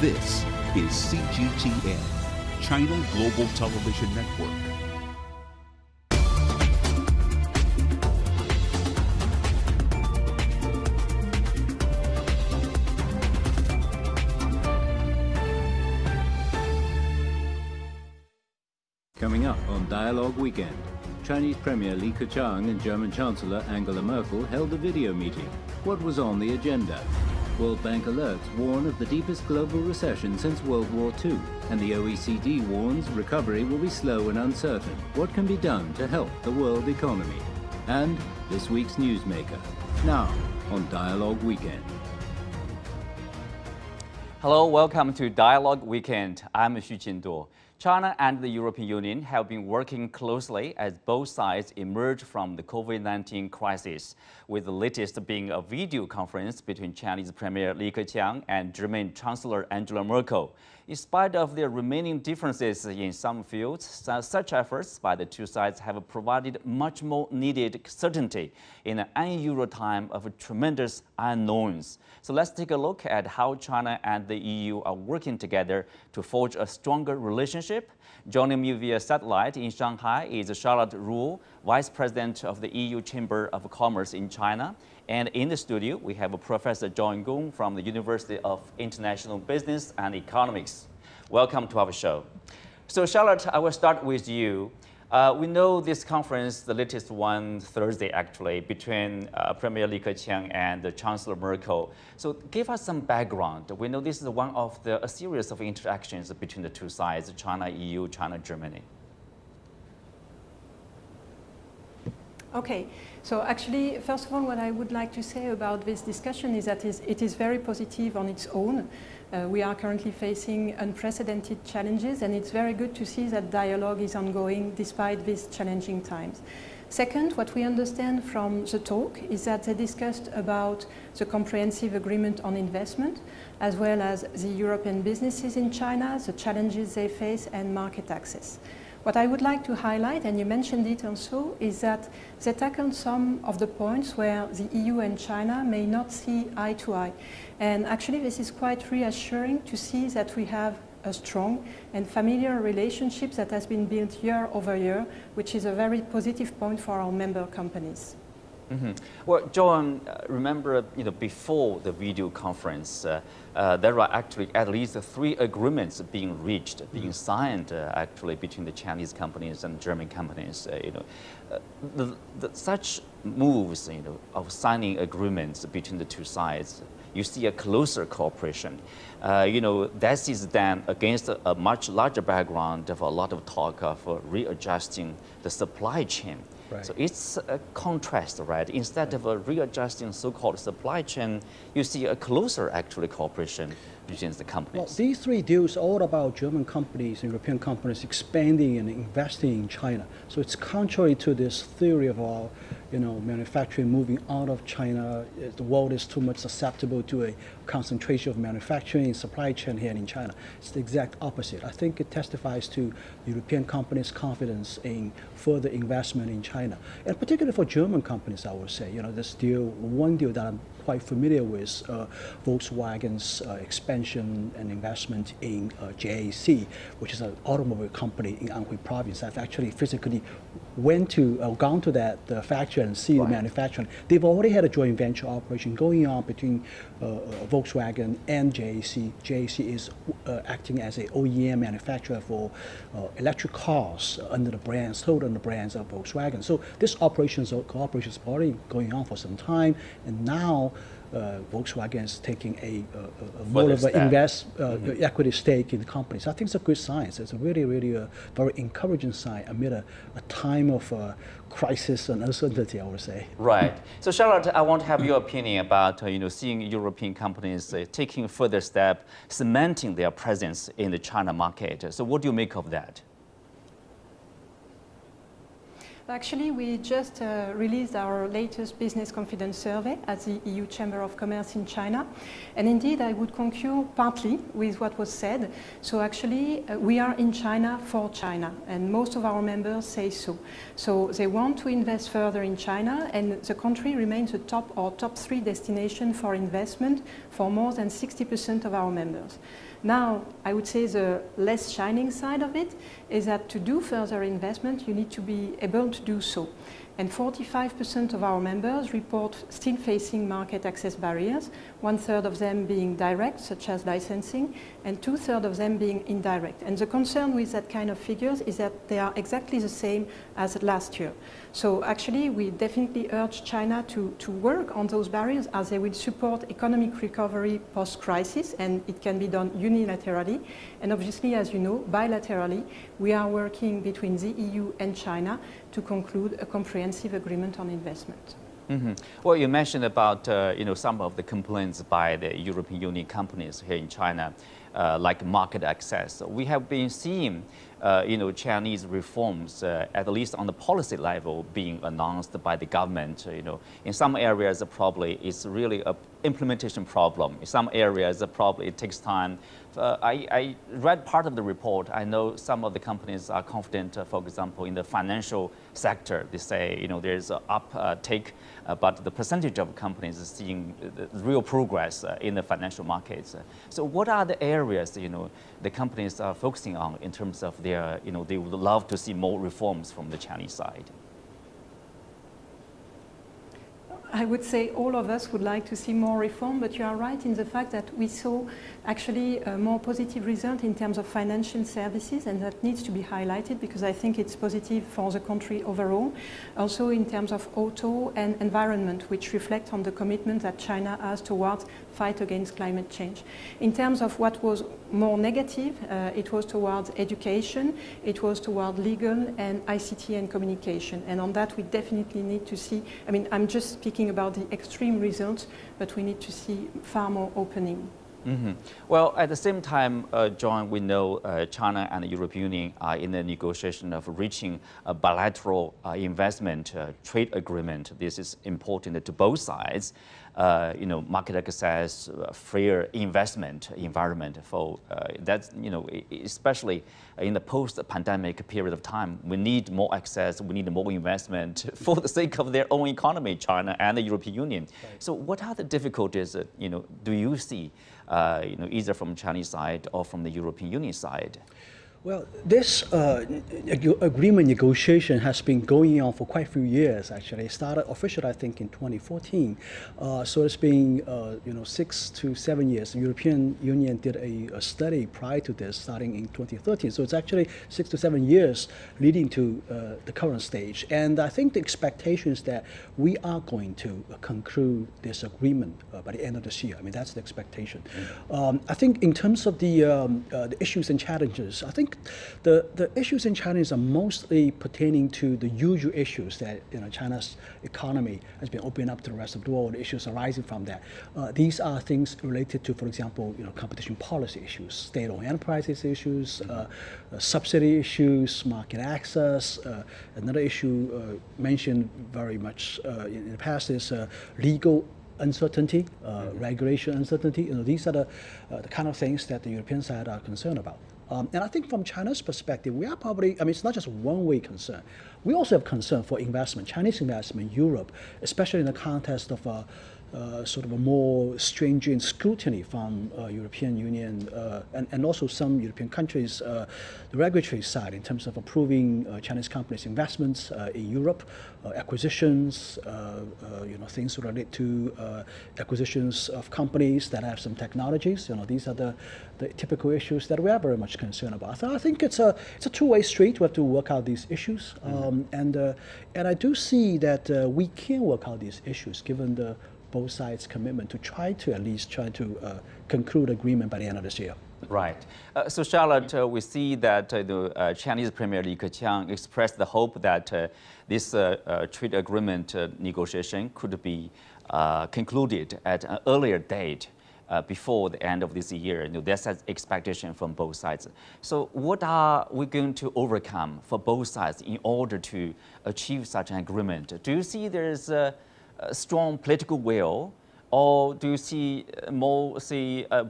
This is CGTN, China Global Television Network. Coming up on Dialogue Weekend, Chinese Premier Li Keqiang and German Chancellor Angela Merkel held a video meeting. What was on the agenda? World Bank alerts warn of the deepest global recession since World War II, and the OECD warns recovery will be slow and uncertain. What can be done to help the world economy? And this week's newsmaker. Now on Dialogue Weekend. Hello, welcome to Dialogue Weekend. I'm Xu Qinduo. China and the European Union have been working closely as both sides emerge from the COVID-19 crisis, with the latest being a video conference between Chinese Premier Li Keqiang and German Chancellor Angela Merkel. In spite of their remaining differences in some fields, such efforts by the two sides have provided much more needed certainty in an unusual time of tremendous unknowns. So let's take a look at how China and the EU are working together to forge a stronger relationship. Joining me via satellite in Shanghai is Charlotte Ruhl, Vice President of the EU Chamber of Commerce in China. And in the studio, we have Professor John Gong from the University of International Business and Economics. Welcome to our show. So Charlotte, I will start with you. We know this conference, the latest one Thursday actually, between Premier Li Keqiang and Chancellor Merkel. So give us some background. We know this is one of a series of interactions between the two sides, China, EU, China, Germany. Okay, so actually, first of all, what I would like to say about this discussion is that it is very positive on its own. We are currently facing unprecedented challenges, and it's very good to see that dialogue is ongoing despite these challenging times. Second, what we understand from the talk is that they discussed about the comprehensive agreement on investment, as well as the European businesses in China, the challenges they face, and market access. What I would like to highlight, and you mentioned it also, is that they tackled some of the points where the EU and China may not see eye to eye. And actually, this is quite reassuring to see that we have a strong and familiar relationship that has been built year over year, which is a very positive point for our member companies. Mm-hmm. Well, John, remember, before the video conference, there are actually at least 3 agreements being reached, being signed actually between the Chinese companies and German companies. Such moves, of signing agreements between the two sides, you see a closer cooperation. That is then against a much larger background of a lot of talk of readjusting the supply chain. Right. So it's a contrast, right? Instead of readjusting so-called supply chain, you see a closer actually cooperation between the companies. Well, these 3 deals are all about German companies and European companies expanding and investing in China. So it's contrary to this theory of our, manufacturing moving out of China. The world is too much susceptible to a concentration of manufacturing and supply chain here in China. It's the exact opposite. I think it testifies to European companies' confidence in further investment in China. And particularly for German companies, I would say, this deal, one deal that I'm quite familiar with, Volkswagen's expansion and investment in JAC, which is an automobile company in Anhui province. I've actually physically gone to that factory and see the manufacturing. They've already had a joint venture operation going on between Volkswagen and JAC. JAC is acting as an OEM manufacturer for electric cars under the brands, sold under the brands of Volkswagen. So this cooperation is already going on for some time, and now Volkswagen is taking a more of an equity stake in the company. So I think it's a good sign. It's a really, really a very encouraging sign amid a time of crisis and uncertainty, I would say. Right. So Charlotte, I want to have your opinion about seeing European companies taking further step, cementing their presence in the China market. So what do you make of that? Actually, we just released our latest business confidence survey at the EU Chamber of Commerce in China. And indeed, I would concur partly with what was said. So actually, we are in China for China, and most of our members say so. So they want to invest further in China, and the country remains a top 3 destination for investment for more than 60% of our members. Now, I would say the less shining side of it is that to do further investment, you need to be able to do so. And 45% of our members report still facing market access barriers, 1/3 of them being direct, such as licensing, and 2/3 of them being indirect. And the concern with that kind of figures is that they are exactly the same as last year. So actually, we definitely urge China to work on those barriers, as they will support economic recovery post-crisis, and it can be done unilaterally. And obviously, as you know, bilaterally, we are working between the EU and China to conclude a comprehensive agreement on investment. Mm-hmm. Well, you mentioned about some of the complaints by the European Union companies here in China, like market access. We have been seeing Chinese reforms, at least on the policy level, being announced by the government. In some areas, probably it's really an implementation problem. In some areas, probably it takes time. I read part of the report. I know some of the companies are confident, for example, in the financial sector. They say there's an uptake, but the percentage of companies is seeing the real progress in the financial markets. So what are the areas the companies are focusing on in terms of their, they would love to see more reforms from the Chinese side? I would say all of us would like to see more reform, but you are right in the fact that we saw actually a more positive result in terms of financial services, and that needs to be highlighted because I think it's positive for the country overall. Also in terms of auto and environment, which reflect on the commitment that China has towards fight against climate change. In terms of what was more negative, it was towards education, it was toward legal and ICT and communication. And on that, we definitely need to see, I'm just speaking about the extreme results, but we need to see far more opening. Mm-hmm. Well, at the same time, John, we know China and the European Union are in the negotiation of reaching a bilateral investment trade agreement. This is important to both sides. Market access, freer investment environment for that's, especially in the post-pandemic period of time, we need more access, we need more investment for the sake of their own economy, China and the European Union. Right. So what are the difficulties, do you see, either from Chinese side or from the European Union side? Well, this agreement negotiation has been going on for quite a few years, actually. It started officially, I think, in 2014. So it's been, 6 to 7 years. The European Union did a study prior to this, starting in 2013. So it's actually 6 to 7 years leading to the current stage. And I think the expectation is that we are going to conclude this agreement by the end of this year. That's the expectation. I think in terms of the issues and challenges, I think the issues in China are mostly pertaining to the usual issues that China's economy has been opening up to the rest of the world, issues arising from that. These are things related to, for example, competition policy issues, state-owned enterprises issues, subsidy issues, market access. Another issue mentioned very much in the past is legal uncertainty, regulation uncertainty. These are the kind of things that the European side are concerned about. And I think from China's perspective, we are probably, it's not just one-way concern. We also have concern for investment, Chinese investment in Europe, especially in the context of sort of a more stringent scrutiny from European Union and also some European countries, the regulatory side in terms of approving Chinese companies' investments in Europe, acquisitions, things related to acquisitions of companies that have some technologies. These are the typical issues that we are very much concerned about. So I think it's a two-way street. We have to work out these issues, and I do see that we can work out these issues given both sides' commitment to at least try to conclude agreement by the end of this year. Right. So Charlotte, we see that the Chinese Premier Li Keqiang expressed the hope that this trade agreement negotiation could be concluded at an earlier date before the end of this year. That's an expectation from both sides. So what are we going to overcome for both sides in order to achieve such an agreement? Do you see there's a strong political will, or do you see more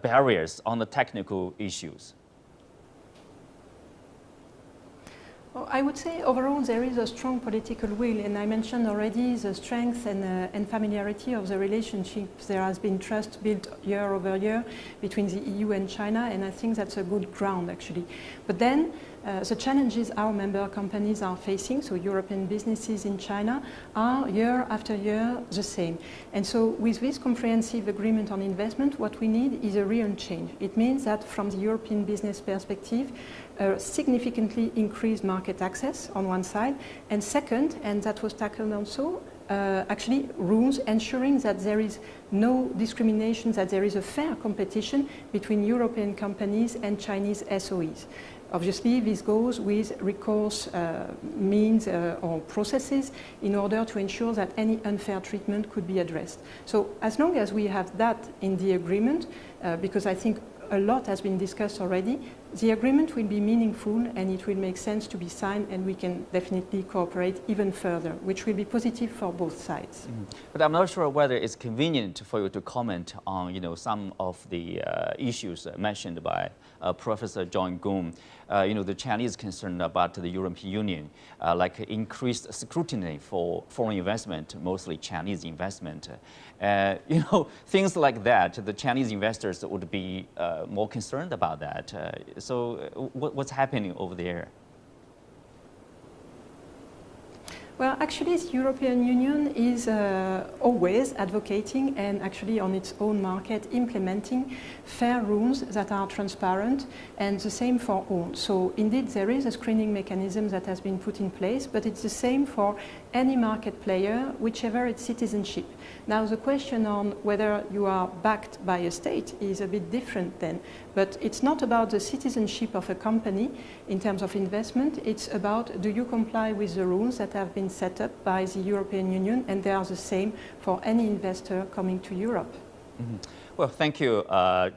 barriers on the technical issues? I would say overall there is a strong political will, and I mentioned already the strength and familiarity of the relationship. There has been trust built year over year between the EU and China, and I think that's a good ground actually. But then the challenges our member companies are facing, so European businesses in China, are year after year the same. And so with this comprehensive agreement on investment, what we need is a real change. It means that from the European business perspective, significantly increased market access on one side, and second, and that was tackled also, actually rules ensuring that there is no discrimination, that there is a fair competition between European companies and Chinese SOEs. Obviously, this goes with recourse means or processes in order to ensure that any unfair treatment could be addressed. So as long as we have that in the agreement, because I think a lot has been discussed already, the agreement will be meaningful and it will make sense to be signed, and we can definitely cooperate even further, which will be positive for both sides. But I'm not sure whether it's convenient for you to comment on, some of the issues mentioned by Professor John Gong. The Chinese concerned about the European Union, like increased scrutiny for foreign investment, mostly Chinese investment. Things like that, the Chinese investors would be more concerned about that. So what's happening over there? Well, actually, the European Union is always advocating and actually on its own market implementing fair rules that are transparent, and the same for all. So indeed, there is a screening mechanism that has been put in place, but it's the same for any market player, whichever its citizenship. Now, the question on whether you are backed by a state is a bit different then, but it's not about the citizenship of a company in terms of investment, it's about do you comply with the rules that have been set up by the European Union, and they are the same for any investor coming to Europe. Mm-hmm. Well, thank you,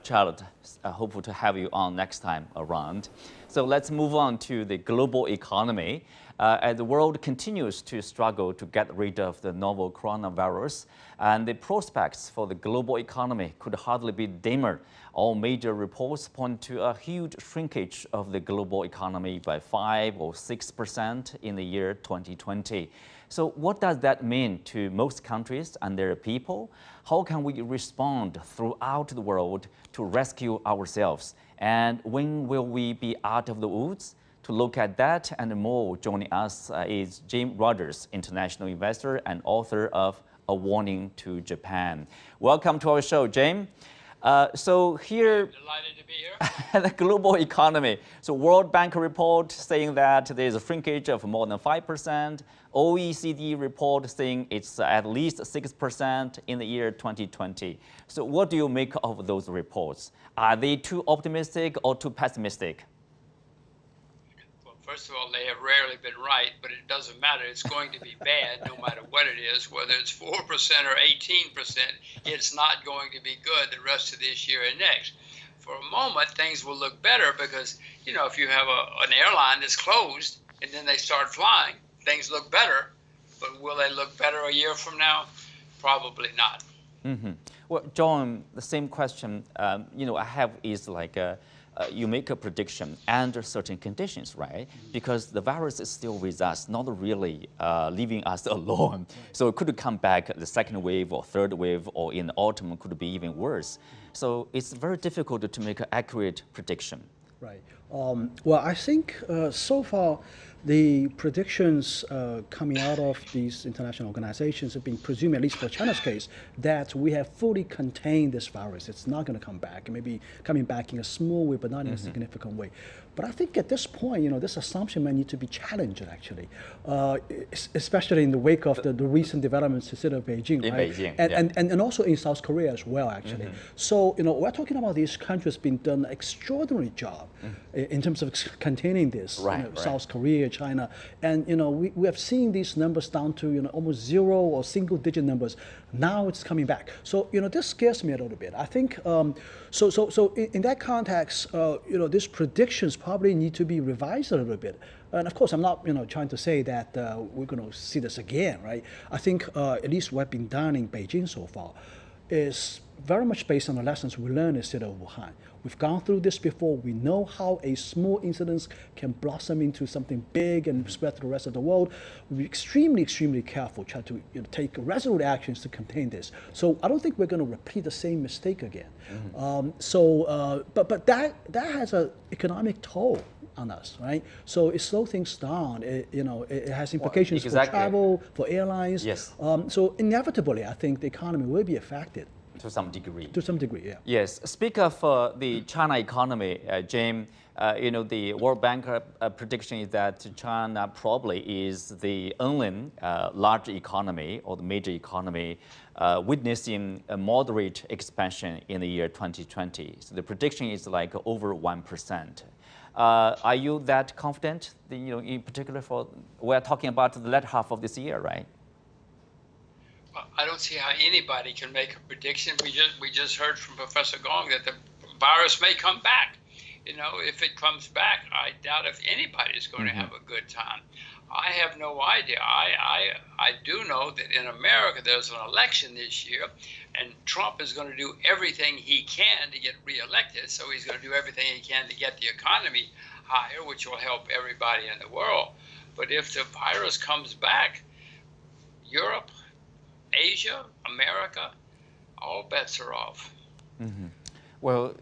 Charlotte. Hopeful to have you on next time around. So let's move on to the global economy. As the world continues to struggle to get rid of the novel coronavirus, and the prospects for the global economy could hardly be dimmer. All major reports point to a huge shrinkage of the global economy by 5 or 6% in the year 2020. So what does that mean to most countries and their people? How can we respond throughout the world to rescue ourselves? And when will we be out of the woods? To look at that and more, joining us is James Rogers, international investor and author of A Warning to Japan. Welcome to our show, James. So here, delighted to be here. The global economy. So World Bank report saying that there is a shrinkage of more than 5%. OECD report saying it's at least 6% in the year 2020. So what do you make of those reports? Are they too optimistic or too pessimistic? First of all, they have rarely been right, but it doesn't matter. It's going to be bad no matter what it is, whether it's 4% or 18%, it's not going to be good the rest of this year and next. For a moment, things will look better because, if you have an airline that's closed and then they start flying, things look better. But will they look better a year from now? Probably not. Mm-hmm. Well, John, the same question, I have is like, you make a prediction under certain conditions, right? Because the virus is still with us, not really leaving us alone. So it could come back the second wave or third wave, or in the autumn could be even worse. So it's very difficult to make an accurate prediction. Right. Well, I think so far the predictions coming out of these international organizations have been presumed, at least for China's case, that we have fully contained this virus. It's not going to come back. It may be coming back in a small way, but not in a significant way. But I think at this point, this assumption may need to be challenged, actually, especially in the wake of the recent developments instead of Beijing, right? Beijing, and also in South Korea as well, actually. So, we're talking about these countries being done an extraordinary job in terms of containing this, South Korea, China, and we have seen these numbers down to almost zero or single-digit numbers. Now it's coming back. So this scares me a little bit. I think so in that context, these predictions probably need to be revised a little bit. And of course, I'm not trying to say that we're going to see this again, right? I think at least what's been done in Beijing so far is very much based on the lessons we learned in the city of Wuhan. We've gone through this before. We know how a small incident can blossom into something big and spread to the rest of the world. We're extremely, extremely careful, try to take resolute actions to contain this. So I don't think we're going to repeat the same mistake again. But that has an economic toll on us, right? So it slows things down. It has implications for travel, for airlines. Yes. So inevitably, I think the economy will be affected. To some degree. To some degree, yeah. Yes. Speak of the China economy, James. The World Bank prediction is that China probably is the only large economy or the major economy witnessing a moderate expansion in the year 2020. So the prediction is like over 1%. Are you that confident? In particular, we're talking about the latter half of this year, right? I don't see how anybody can make a prediction. We just heard from Professor Gong that the virus may come back. If it comes back, I doubt if anybody's going to have a good time. I have no idea. I do know that in America there's an election this year, and Trump is going to do everything he can to get reelected. So he's going to do everything he can to get the economy higher, which will help everybody in the world. But if the virus comes back, Europe, Asia, America, all bets are off. Well,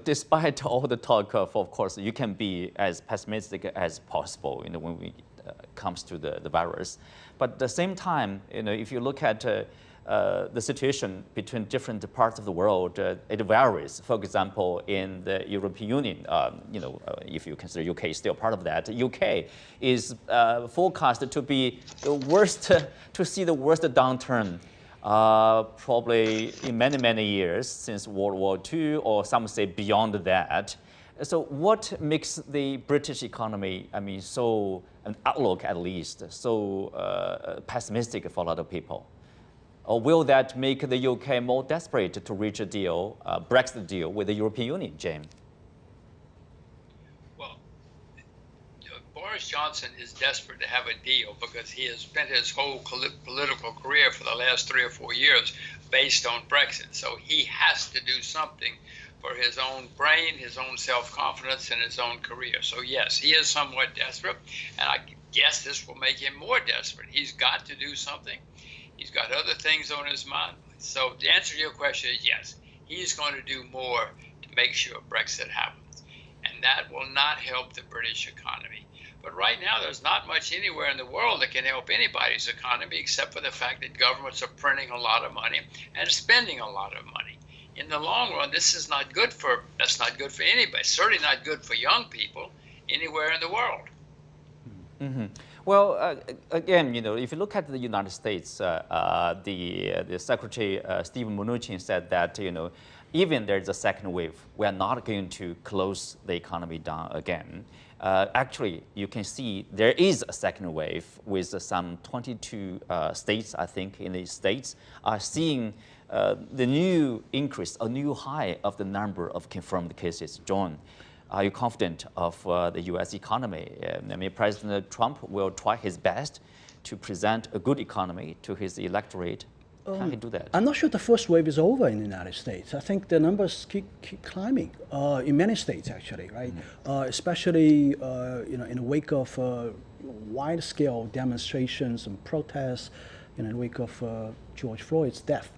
despite all the talk of course, you can be as pessimistic as possible, when it comes to the virus. But at the same time, if you look at the situation between different parts of the world, it varies. For example, in the European Union, if you consider UK is still part of that, UK is forecasted to be the worst, to see the worst downturn probably in many, many years since World War II, or some say beyond that. So what makes the British economy, so an outlook at least, so pessimistic for a lot of people? Or will that make the UK more desperate to reach a deal, Brexit deal with the European Union, James? Well, Boris Johnson is desperate to have a deal because he has spent his whole political career for the last 3 or 4 years based on Brexit. So he has to do something for his own brain, his own self-confidence, and his own career. So yes, he is somewhat desperate, and I guess this will make him more desperate. He's got to do something. He's got other things on his mind. So the answer to your question is yes, he's going to do more to make sure Brexit happens. And that will not help the British economy. But right now, there's not much anywhere in the world that can help anybody's economy except for the fact that governments are printing a lot of money and spending a lot of money. In the long run, that's not good for anybody. Certainly not good for young people anywhere in the world. Well, again, if you look at the United States, the Secretary Steven Mnuchin said that, even there's a second wave, we are not going to close the economy down again. Actually, you can see there is a second wave with some 22 states, I think, in the States are seeing the new increase, a new high of the number of confirmed cases. John, are you confident of the U.S. economy? President Trump will try his best to present a good economy to his electorate. Can he do that? I'm not sure the first wave is over in the United States. I think the numbers keep climbing in many states, actually, right? Especially in the wake of wide-scale demonstrations and protests, in the wake of George Floyd's death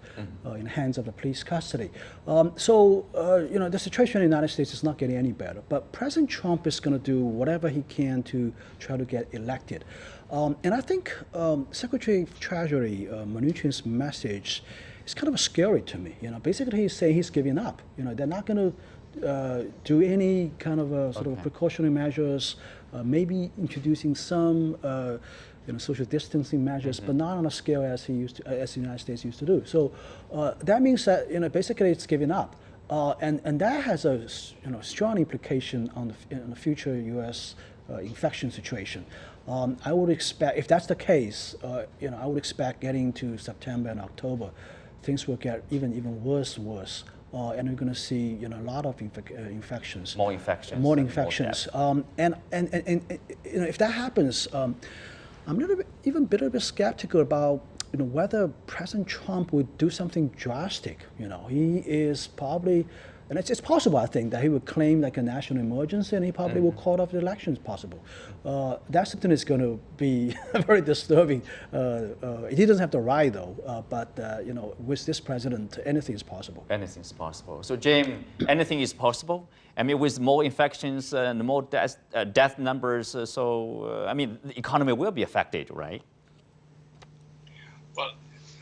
in the hands of the police custody. The situation in the United States is not getting any better. But President Trump is going to do whatever he can to try to get elected. And I think Secretary of Treasury Mnuchin's message is kind of scary to me. Basically he's saying he's giving up. They're not going to do any kind of sort of precautionary measures, maybe introducing some social distancing measures, but not on a scale as the United States used to do. So that means that basically it's giving up, and that has a strong implication on the future U.S. Infection situation. I would expect, if that's the case, I would expect getting to September and October, things will get even worse. And we're going to see a lot of infections. More infections. More infections. And if that happens, I'm a little bit skeptical about whether President Trump would do something drastic. He is probably, and it's possible, I think, that he would claim like a national emergency, and he probably will call off the elections. Possible. That something is going to be very disturbing. He doesn't have the right though, but with this president, anything is possible. Anything is possible. So, James, anything is possible. I mean, with more infections and more death numbers, the economy will be affected, right? Well,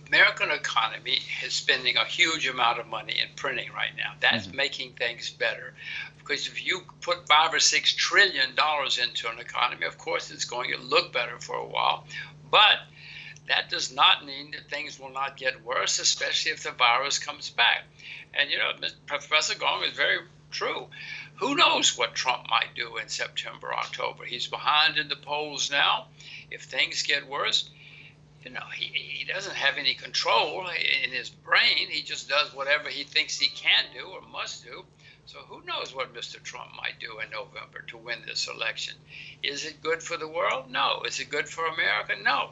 American economy is spending a huge amount of money in printing right now. That's making things better. Because if you put $5 or $6 trillion into an economy, of course it's going to look better for a while. But that does not mean that things will not get worse, especially if the virus comes back. And Professor Gong is very true. Who knows what Trump might do in September, October? He's behind in the polls now. If things get worse, he doesn't have any control in his brain. He just does whatever he thinks he can do or must do. So who knows what Mr. Trump might do in November to win this election? Is it good for the world? No. Is it good for America? No.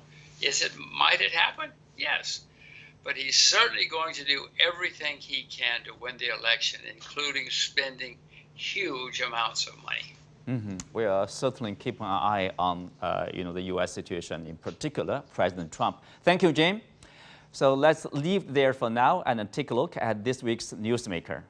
Might it happen? Yes. But he's certainly going to do everything he can to win the election, including spending huge amounts of money. We are certainly keeping an eye on the U.S. situation, in particular, President Trump. Thank you, James. So let's leave there for now and take a look at this week's Newsmaker.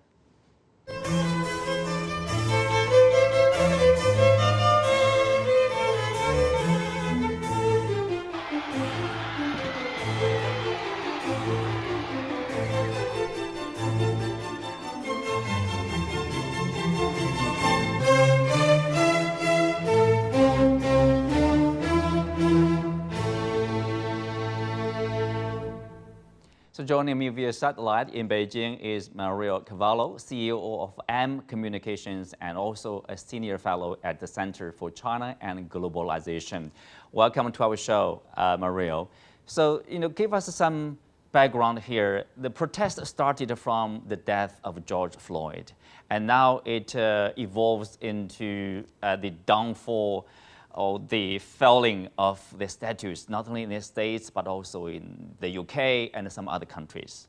So joining me via satellite in Beijing is Maria Cavallo, CEO of M Communications and also a senior fellow at the Center for China and Globalization. Welcome to our show, Maria. So, give us some background here. The protest started from the death of George Floyd, and now it evolves into the downfall or the failing of the statues, not only in the States, but also in the UK and some other countries.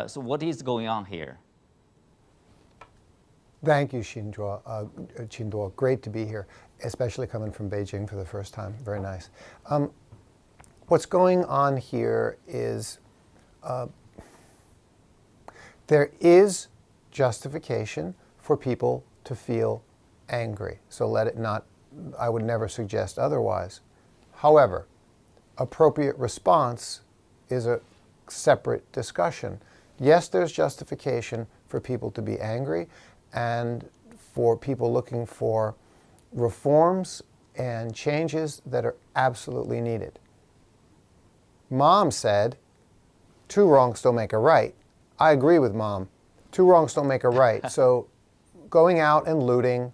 So what is going on here? Thank you, Qinduo. Great to be here, especially coming from Beijing for the first time. Very nice. What's going on here is there is justification for people to feel angry. So I would never suggest otherwise. However, appropriate response is a separate discussion. Yes, there's justification for people to be angry and for people looking for reforms and changes that are absolutely needed. Mom said, 2 wrongs don't make a right. I agree with Mom. 2 wrongs don't make a right. So going out and looting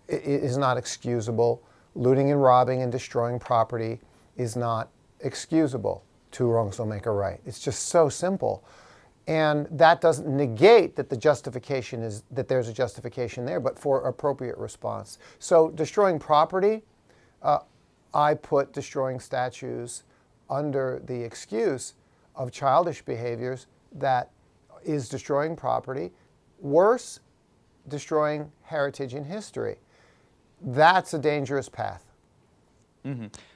is not excusable. Looting and robbing and destroying property is not excusable. 2 wrongs don't make a right. It's just so simple. And that doesn't negate that there's a justification there, but for appropriate response. So destroying property, I put destroying statues under the excuse of childish behaviors that is destroying property. Worse, destroying heritage and history. That's a dangerous path.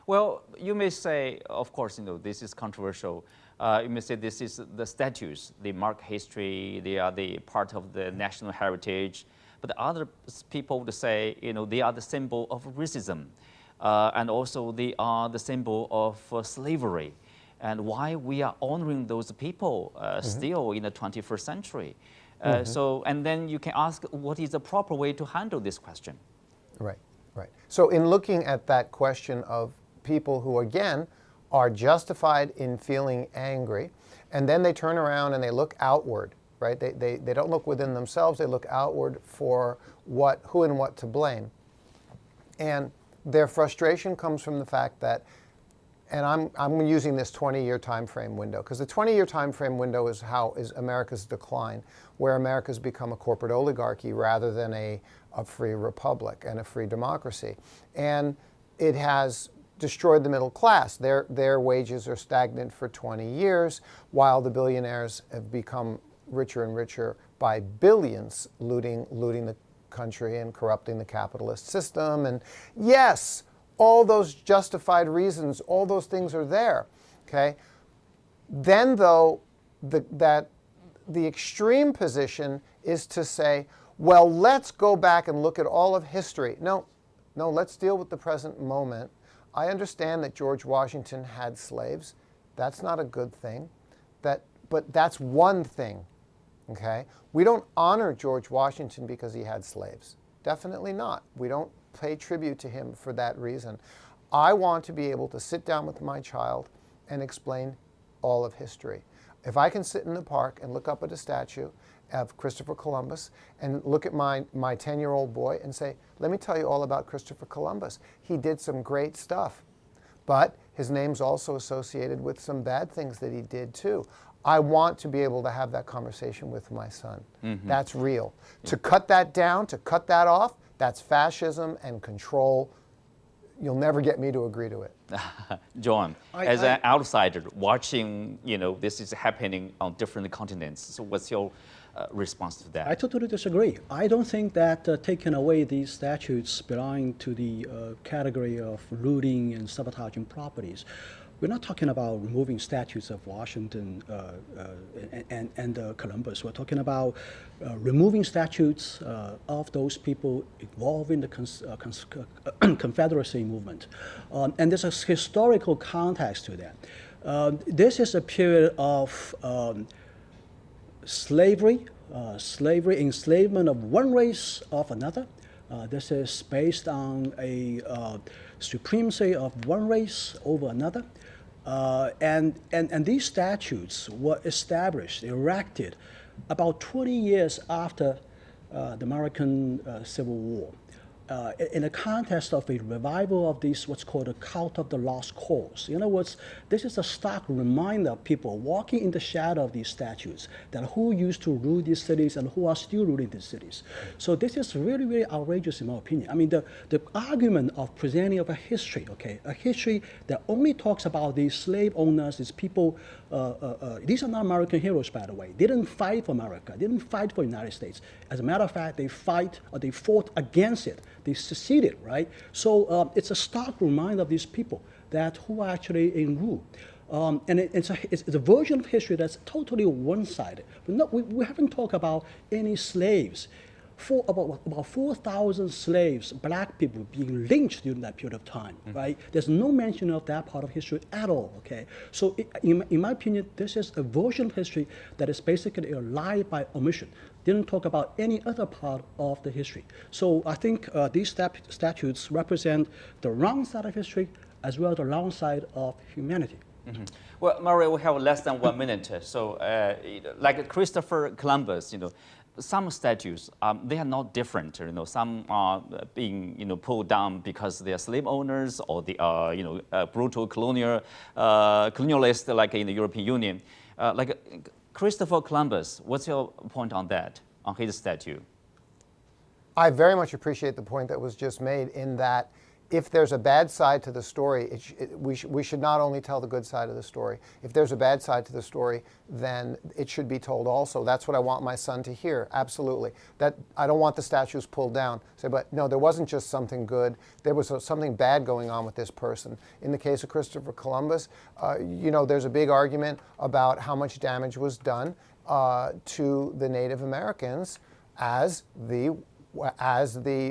Well, you may say, of course, this is controversial. You may say this is the statues. They mark history. They are the part of the national heritage. But other people would say, they are the symbol of racism. And also they are the symbol of slavery. And why we are honoring those people still in the 21st century. And then you can ask, what is the proper way to handle this question? Right. So in looking at that question of people who, again, are justified in feeling angry, and then they turn around and they look outward, right? They don't look within themselves, they look outward for who and what to blame. And their frustration comes from the fact that, and I'm using this 20-year time frame window, because the 20-year time frame window is America's decline, where America's become a corporate oligarchy rather than a free republic and a free democracy. And it has destroyed the middle class. Their wages are stagnant for 20 years, while the billionaires have become richer and richer by billions, looting the country and corrupting the capitalist system. And yes, all those justified reasons, all those things are there. Okay. Then, though, the extreme position is to say, well, let's go back and look at all of history. No, let's deal with the present moment. I understand that George Washington had slaves. That's not a good thing. But that's one thing. Okay? We don't honor George Washington because he had slaves. Definitely not. We don't pay tribute to him for that reason. I want to be able to sit down with my child and explain all of history. If I can sit in the park and look up at a statue of Christopher Columbus and look at my 10-year-old boy and say, let me tell you all about Christopher Columbus. He did some great stuff, but his name's also associated with some bad things that he did too. I want to be able to have that conversation with my son. Mm-hmm. That's real. Yeah. To cut that down, to cut that off, that's fascism and control. You'll never get me to agree to it. John, as an outsider watching, this is happening on different continents. So what's your response to that? I totally disagree. I don't think that taking away these statutes belonging to the category of looting and sabotaging properties. We're not talking about removing statues of Washington and Columbus. We're talking about removing statues of those people involved in the Confederacy movement. And there's a historical context to that. This is a period of slavery, enslavement of one race of another. This is based on a supremacy of one race over another. And these statutes were established, erected, about 20 years after the American Civil War. In the context of a revival of this, what's called a cult of the lost cause. In other words, this is a stark reminder of people walking in the shadow of these statues, that who used to rule these cities and who are still ruling these cities. So this is really, really outrageous in my opinion. I mean, the argument of presenting of a history, okay, a history that only talks about these slave owners, these people, these are not American heroes, by the way. They didn't fight for America, they didn't fight for the United States. As a matter of fact, they fought against it. They seceded, right? So it's a stark reminder of these people that who are actually in rule. And it's a version of history that's totally one-sided. We haven't talked about any slaves. About 4,000 slaves, black people, being lynched during that period of time, right? There's no mention of that part of history at all, okay? So in my opinion, this is a version of history that is basically a lie by omission. Didn't talk about any other part of the history. So I think these statutes represent the wrong side of history as well as the wrong side of humanity. Mm-hmm. Well, Mario, we have less than 1 minute. So like Christopher Columbus, some statues, they are not different. Some are being, pulled down because they are slave owners or they are, brutal colonialists like in the European Union. Like Christopher Columbus, what's your point on that, on his statue? I very much appreciate the point that was just made in that if there's a bad side to the story, we should not only tell the good side of the story. If there's a bad side to the story, then it should be told also. That's what I want my son to hear, absolutely. That I don't want the statues pulled down. Say, but no, there wasn't just something good. There was something bad going on with this person. In the case of Christopher Columbus, there's a big argument about how much damage was done to the Native Americans as the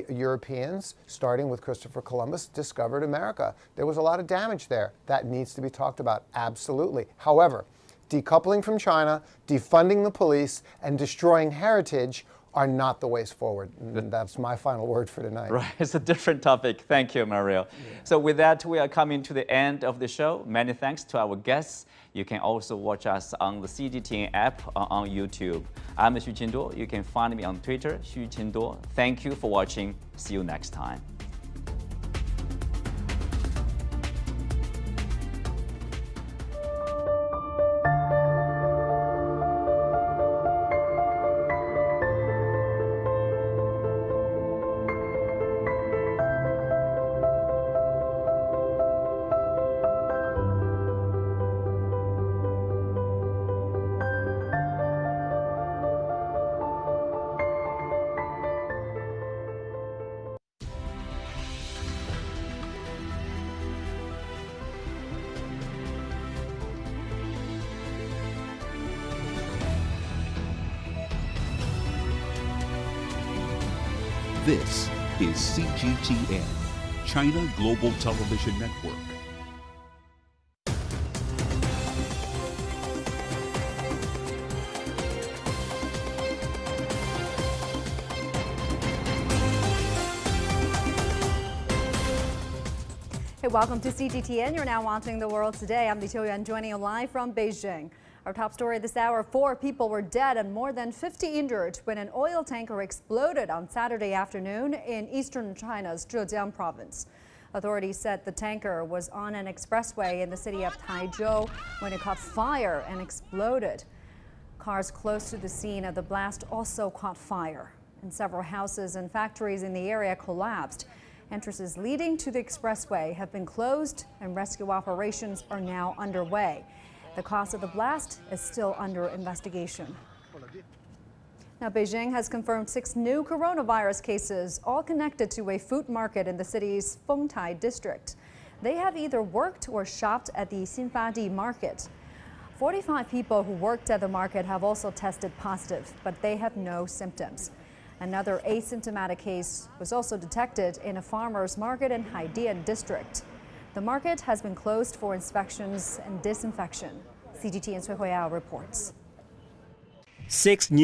Europeans, starting with Christopher Columbus, discovered America. There was a lot of damage there. That needs to be talked about, absolutely. However, decoupling from China, defunding the police, and destroying heritage are not the ways forward. And that's my final word for tonight. Right, it's a different topic. Thank you, Mario. Yeah. So with that, we are coming to the end of the show. Many thanks to our guests. You can also watch us on the CGTN app or on YouTube. I'm Xu Qinduo. You can find me on Twitter, Xu Qinduo. Thank you for watching. See you next time. This is CGTN, China Global Television Network. Hey, welcome to CGTN. You're now watching The World Today. I'm Li Qiuyuan, joining you live from Beijing. Our top story this hour, 4 people were dead and more than 50 injured when an oil tanker exploded on Saturday afternoon in eastern China's Zhejiang province. Authorities said the tanker was on an expressway in the city of Taizhou when it caught fire and exploded. Cars close to the scene of the blast also caught fire, and several houses and factories in the area collapsed. Entrances leading to the expressway have been closed and rescue operations are now underway. The cause of the blast is still under investigation. Now, Beijing has confirmed 6 new coronavirus cases, all connected to a food market in the city's Fengtai district. They have either worked or shopped at the Xinfadi market. 45 people who worked at the market have also tested positive, but they have no symptoms. Another asymptomatic case was also detected in a farmer's market in Haidian district. The market has been closed for inspections and disinfection. CGTN Cui Huiyao reports. 6 new